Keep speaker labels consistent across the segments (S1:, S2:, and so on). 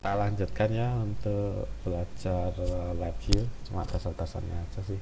S1: kita lanjutkan ya untuk belajar lab view, cuma dasar-dasarnya aja sih.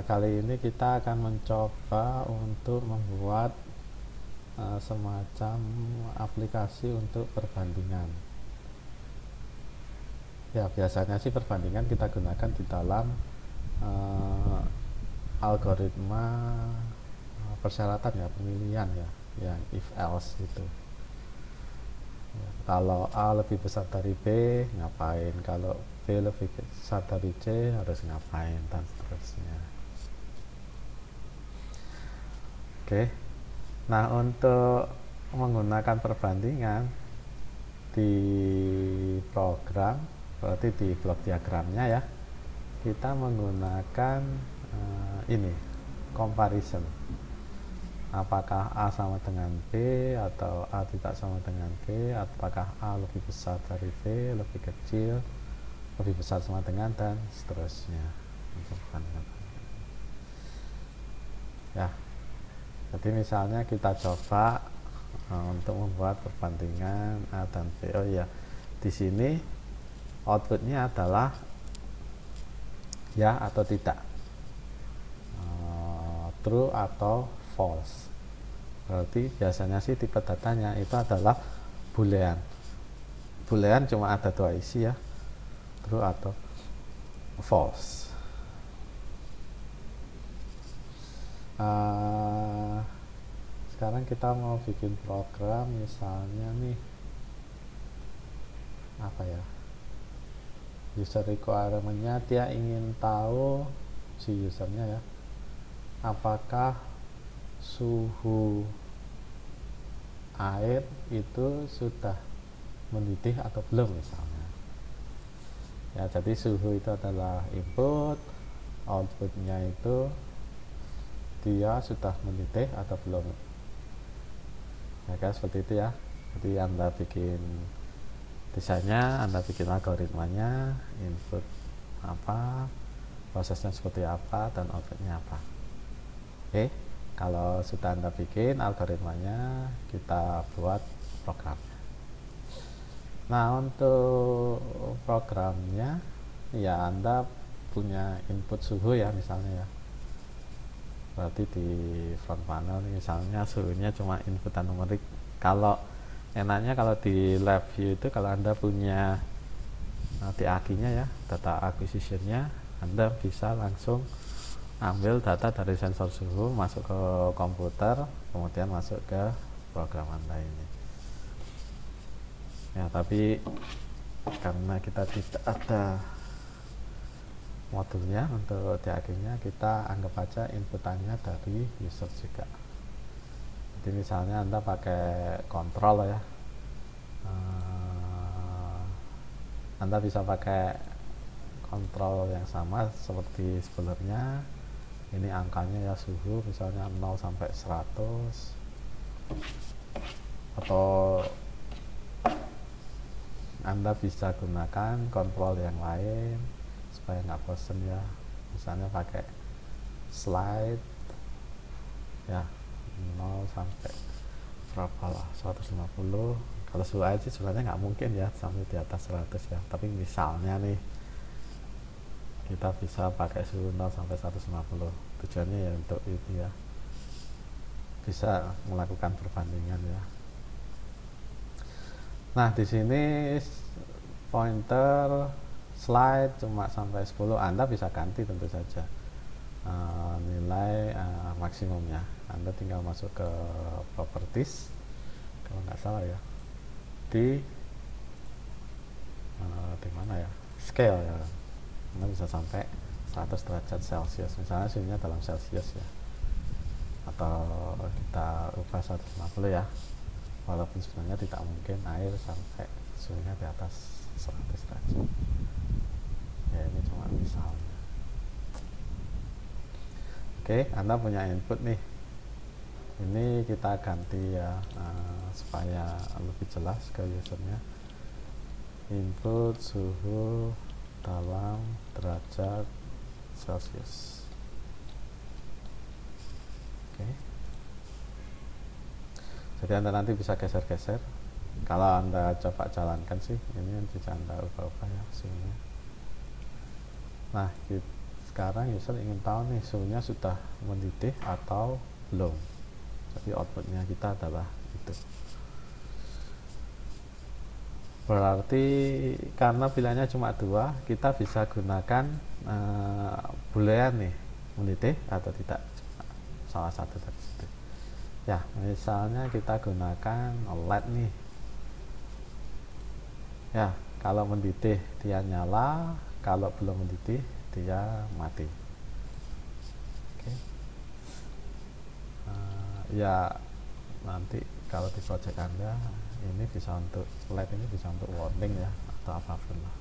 S1: Kali ini kita akan mencoba untuk membuat semacam aplikasi untuk perbandingan. Ya, biasanya sih perbandingan kita gunakan di dalam algoritma persyaratan ya, pemilihan ya, yang if else gitu. Ya, kalau A lebih besar dari B ngapain, kalau B lebih besar dari C harus ngapain, dan seterusnya. Oke, nah untuk menggunakan perbandingan di program, berarti di blok diagramnya ya, kita menggunakan ini comparison, apakah A sama dengan B atau A tidak sama dengan B, apakah A lebih besar dari B, lebih kecil, lebih besar sama dengan, dan seterusnya. Ya, jadi misalnya kita coba untuk membuat perbandingan A dan B. Oh ya, di sini outputnya adalah ya atau tidak, true atau false. Berarti biasanya sih tipe datanya itu adalah boolean. Boolean cuma ada dua isi ya, true atau false. Sekarang kita mau bikin program, misalnya nih apa ya, user requirement-nya dia ingin tahu, si usernya ya, apakah suhu air itu sudah mendidih atau belum misalnya ya. Jadi suhu itu adalah input, outputnya itu dia sudah mendidih atau belum ya kan, seperti itu ya. Jadi Anda bikin desainnya, Anda bikin algoritmanya, input apa, prosesnya seperti apa, dan outputnya apa. Oke, kalau sudah Anda bikin algoritmanya, kita buat programnya. Nah, untuk programnya ya Anda punya input suhu ya misalnya ya. Berarti di front panel misalnya suhunya cuma inputan numerik. Kalau enaknya kalau di lab view itu, kalau Anda punya DAG-nya ya, data acquisition-nya, Anda bisa langsung ambil data dari sensor suhu, masuk ke komputer, kemudian masuk ke program Anda ini ya. Tapi karena kita tidak ada modulnya untuk DAG-nya, kita anggap aja inputannya dari user juga. Jadi misalnya Anda pakai kontrol ya, Anda bisa pakai kontrol yang sama seperti sebelumnya. Ini angkanya ya, suhu misalnya 0 sampai 100, atau Anda bisa gunakan kontrol yang lain supaya nggak bosen ya, misalnya pakai slide ya, 0 sampai berapa lah, 150. Kalau suhu air sih sebenarnya nggak mungkin ya sampai di atas 100 ya, tapi misalnya nih kita bisa pakai suhu 0 sampai 150. Tujuannya ya untuk itu ya, bisa melakukan perbandingan ya. Nah, di sini pointer slide cuma sampai 10, Anda bisa ganti tentu saja nilai maksimumnya. Anda tinggal masuk ke properties, kalau nggak salah ya, di mana ya, scale ya, Anda bisa sampai 100 derajat Celcius misalnya, suhunya dalam Celcius ya, atau kita ubah 150 ya, walaupun sebenarnya tidak mungkin air sampai suhunya di atas 100 derajat ya, ini cuma misalnya. Oke, Anda punya input nih, ini kita ganti ya supaya lebih jelas ke usernya. Input suhu dalam derajat Celcius. Oke. Jadi Anda nanti bisa geser-geser. Kalau Anda coba jalankan sih, ini bisa Anda ubah-ubah ya suhunya. Nah, sekarang user ingin tahu nih suhunya sudah mendidih atau belum. Jadi outputnya kita adalah itu. Berarti karena pilihannya cuma dua, kita bisa gunakan boolean nih, mendidih atau tidak, salah satu dari situ. Ya, misalnya kita gunakan LED nih. Ya, kalau mendidih dia nyala, kalau belum mendidih dia mati. Oke. Ya, nanti kalau di project Anda ini bisa untuk LED ini bisa untuk warning ya, atau apapun lah.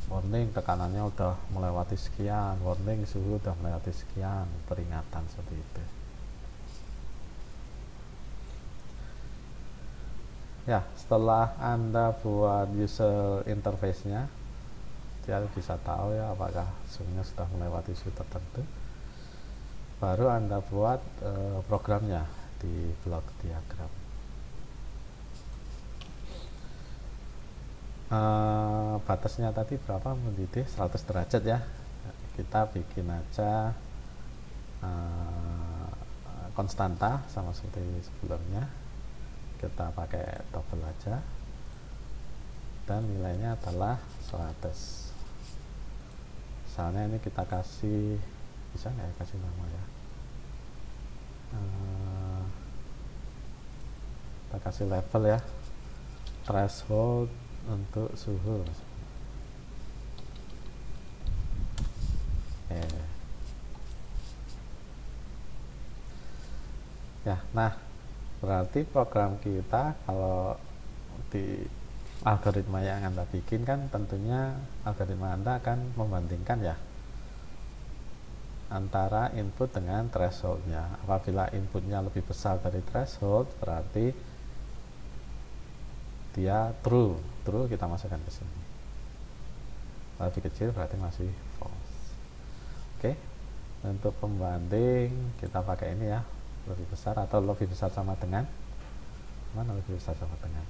S1: Warning tekanannya udah melewati sekian, warning suhu udah melewati sekian, peringatan seperti itu. Ya, setelah Anda buat user interface-nya, dia bisa tahu ya apakah suhunya sudah melewati suhu tertentu. Baru Anda buat programnya di blok diagram. Batasnya tadi berapa mendidih? 100 derajat ya. Kita bikin aja konstanta sama seperti sebelumnya. Kita pakai double aja, dan nilainya adalah 100. Misalnya ini kita kasih, bisa nggak ya kasih nama ya, kita kasih level ya, threshold untuk suhu. Ya, nah berarti program kita kalau di algoritma yang Anda bikin kan tentunya algoritma Anda akan membandingkan ya antara input dengan thresholdnya. Apabila inputnya lebih besar dari threshold, berarti dia true kita masukkan ke sini. Lebih kecil berarti masih false. Oke, untuk pembanding kita pakai ini ya, lebih besar atau lebih besar sama dengan, mana lebih besar sama dengan,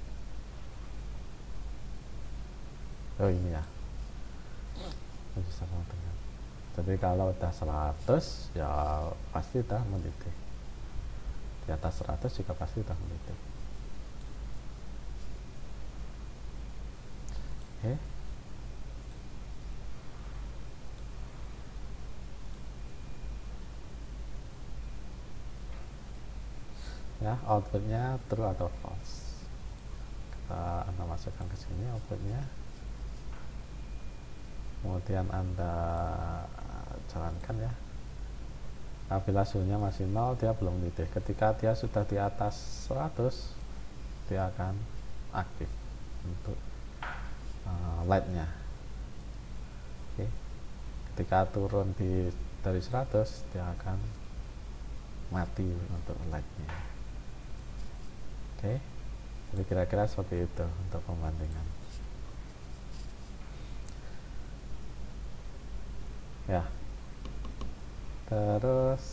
S1: oh ini ya, lebih besar sama dengan. Jadi kalau udah 100 ya pasti udah mendidih, di atas 100 juga pasti udah mendidih. Oke. Ya, outputnya true atau false. Anda masukkan ke sini outputnya, kemudian Anda jalankan ya. Apabila suhunya masih 0, dia belum mendidih. Ketika dia sudah di atas 100, dia akan aktif untuk light-nya. Oke. Ketika turun dari 100, dia akan mati untuk light-nya. Oke. Jadi kira-kira seperti itu untuk pembandingan. Ya. Terus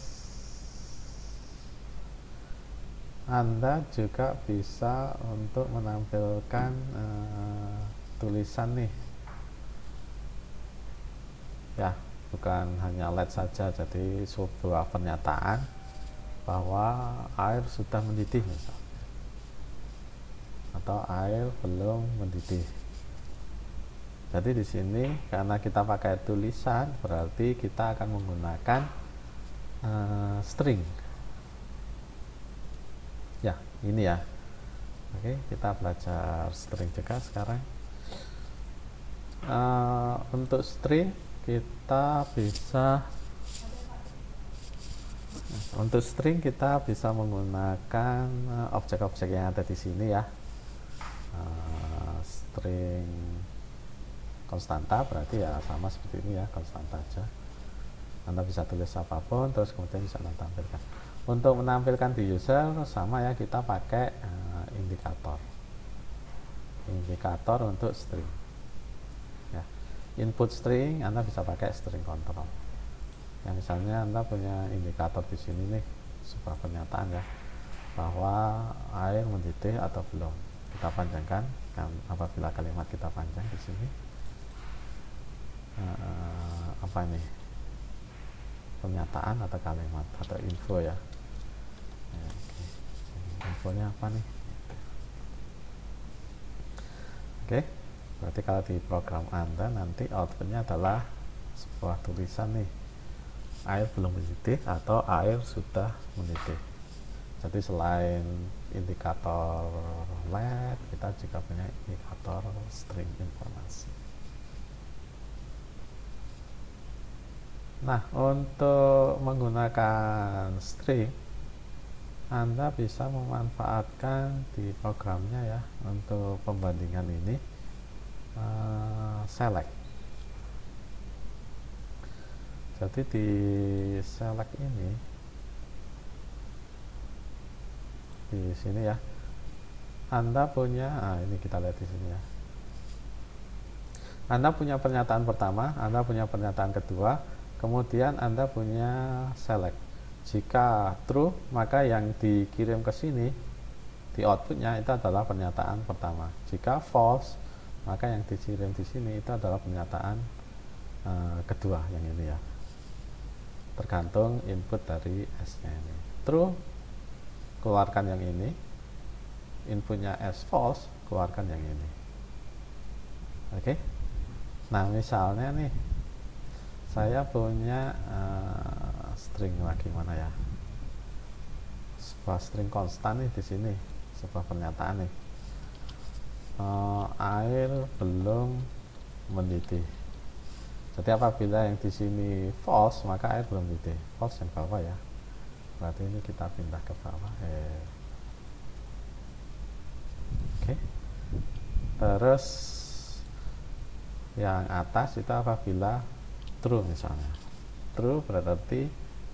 S1: Anda juga bisa untuk menampilkan tulisan nih. Ya, bukan hanya LED saja, jadi sebuah pernyataan bahwa air sudah mendidih misalnya, atau air belum mendidih. Jadi di sini karena kita pakai tulisan, berarti kita akan menggunakan string. Ya, ini ya. Oke, kita belajar string juga sekarang. Untuk string kita bisa menggunakan objek-objek yang ada di sini ya. String konstanta berarti ya sama seperti ini ya, konstanta aja. Anda bisa tulis apapun terus kemudian bisa Anda tampilkan. Untuk menampilkan di user sama ya, kita pakai indikator untuk string ya. Input string Anda bisa pakai string control ya. Misalnya Anda punya indikator di sini nih, sebuah pernyataan ya, bahwa air mendidih atau belum. Kita panjangkan kan apabila kalimat kita panjang di sini. Apa ini? Pernyataan atau kalimat atau info ya. Oke. Infonya apa nih? Oke. Berarti kalau di program Anda nanti outputnya adalah sebuah tulisan nih, air belum mendidih atau air sudah mendidih. Jadi selain indikator LED, kita juga punya indikator string informasi. Nah, untuk menggunakan string, Anda bisa memanfaatkan di programnya ya, untuk pembandingan ini select. Jadi di select ini, di sini ya, Anda punya, ini kita lihat di sini ya. Anda punya pernyataan pertama, Anda punya pernyataan kedua, kemudian Anda punya select. Jika true, maka yang dikirim ke sini di outputnya itu adalah pernyataan pertama. Jika false, maka yang dikirim di sini itu adalah pernyataan kedua, yang ini ya. Tergantung input dari S-nya ini. True, keluarkan yang ini. Inputnya S false, keluarkan yang ini. Oke. Nah, misalnya nih, saya punya string lagi mana ya? Sebuah string konstan nih di sini, sebuah pernyataan nih. Air belum mendidih. Jadi apabila yang di sini false, maka air belum mendidih. False yang bawah ya. Berarti ini kita pindah ke bawah. Oke. Terus yang atas itu apabila true misalnya. True berarti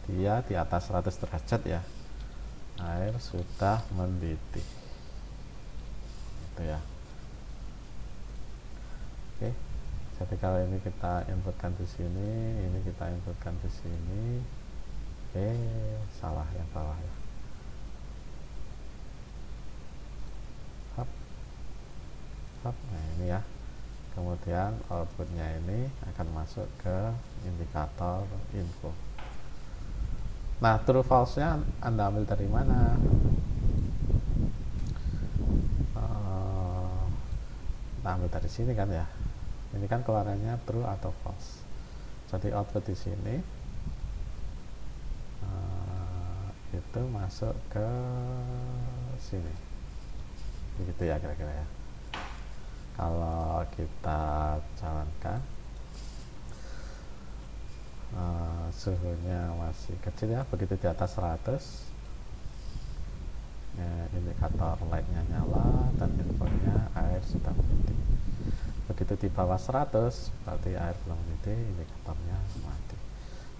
S1: dia di atas 100 derajat ya. Air sudah mendidih. Itu ya. Oke. Jadi kalau ini kita inputkan di sini, ini kita inputkan di sini. Salah yang bawah ya. Nah, ini ya. Kemudian outputnya ini akan masuk ke indikator info. Nah, true false nya Anda ambil dari mana? Kita ambil dari sini kan ya. Ini kan keluarannya true atau false. Jadi output di sini itu masuk ke sini. Begitu ya kira-kira ya. Kalau kita jalankan, suhunya masih kecil ya, begitu di atas 100 ya, indikator lightnya nyala dan infonya air sudah mendidih. Begitu di bawah 100 berarti air belum mendidih, indikatornya mati.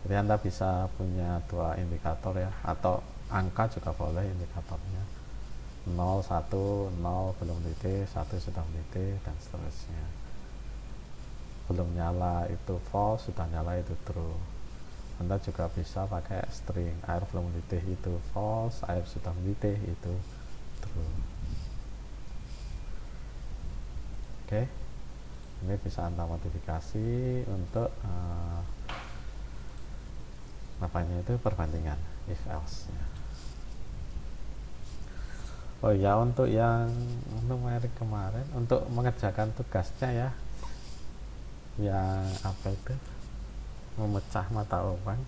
S1: Jadi Anda bisa punya dua indikator ya, atau angka juga boleh indikatornya. 0, 1, 0 belum mendidih, 1 sudah mendidih, dan seterusnya. Belum nyala itu false, sudah nyala itu true. Anda juga bisa pakai string, air belum mendidih itu false, air sudah mendidih itu true. Oke. Ini bisa Anda modifikasi untuk apanya itu perbandingan if else ya. Oh ya, untuk yang numerik kemarin, untuk mengerjakan tugasnya ya, yang apa itu, memecah mata uang,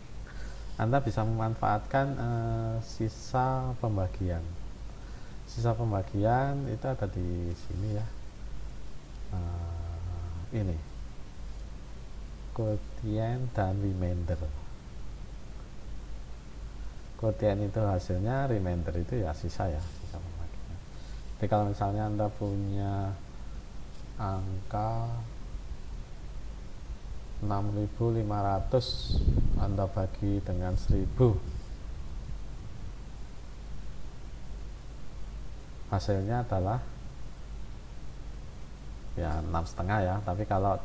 S1: Anda bisa memanfaatkan sisa pembagian. Sisa pembagian itu ada di sini ya. Ini quotient dan remainder. Quotient itu hasilnya, remainder itu ya sisa ya, sisa pembagian. Jadi kalau misalnya Anda punya angka 6.500, Anda bagi dengan 1.000, hasilnya adalah ya 6,5 ya. Tapi kalau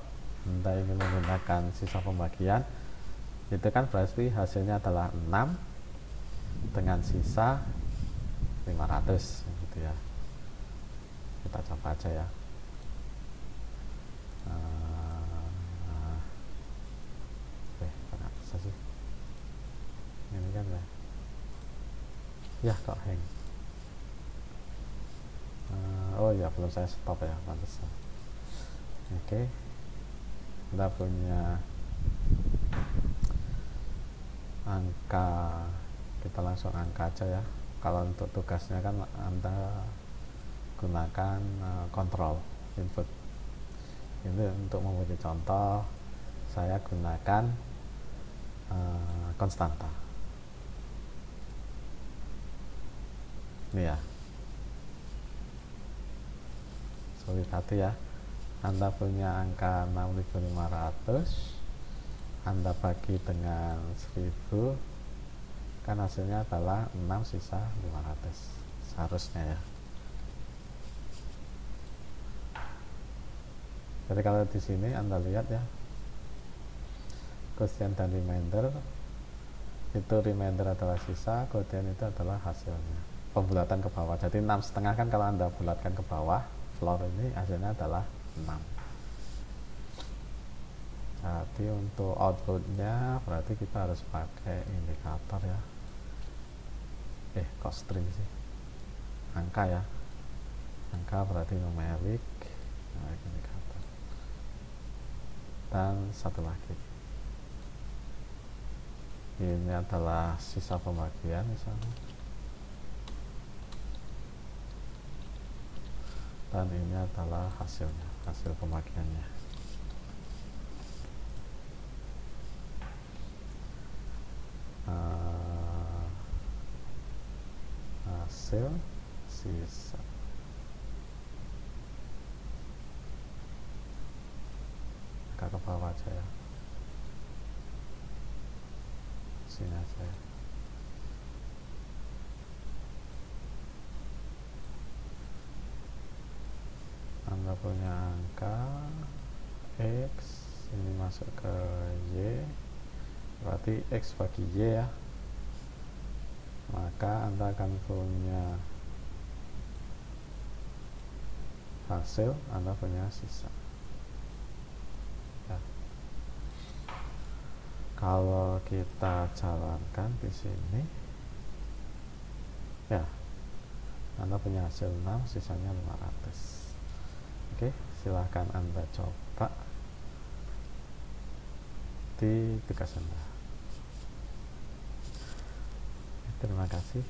S1: Anda ingin menggunakan sisa pembagian, itu kan berarti hasilnya adalah 6 dengan sisa 500 gitu ya. Kita coba aja ya. Kok bisa sih ini kan ya kok hang. Oh ya, belum saya stop ya, pantesan. Oke, kita punya angka, kita langsung angka aja ya. Kalau untuk tugasnya kan Anda gunakan kontrol input. Ini untuk membuat contoh saya gunakan konstanta ini ya. Seperti tadi ya, Anda punya angka 6500, Anda bagi dengan 1000, kan hasilnya adalah 6 sisa 500 seharusnya ya. Jadi kalau di sini Anda lihat ya, quotient dan remainder, itu remainder adalah sisa, quotient itu adalah hasilnya, pembulatan ke bawah. Jadi 6,5 kan kalau Anda bulatkan ke bawah, floor ini hasilnya adalah 6. Jadi untuk outputnya berarti kita harus pakai indikator ya. Kok string sih, angka ya, angka berarti numerik, indikator. Dan satu lagi, ini adalah sisa pembagian misalnya, dan ini adalah hasilnya, hasil pembagiannya. Hasil sisa. Agak ke bawah aja ya, sini aja ya. Anda punya angka X, ini masuk ke Y, berarti X bagi Y ya, maka Anda akan punya hasil, Anda punya sisa ya. Kalau kita jalankan di sini ya, Anda punya hasil 6, sisanya 500. Oke, silahkan Anda coba di tugas Anda. Terima kasih.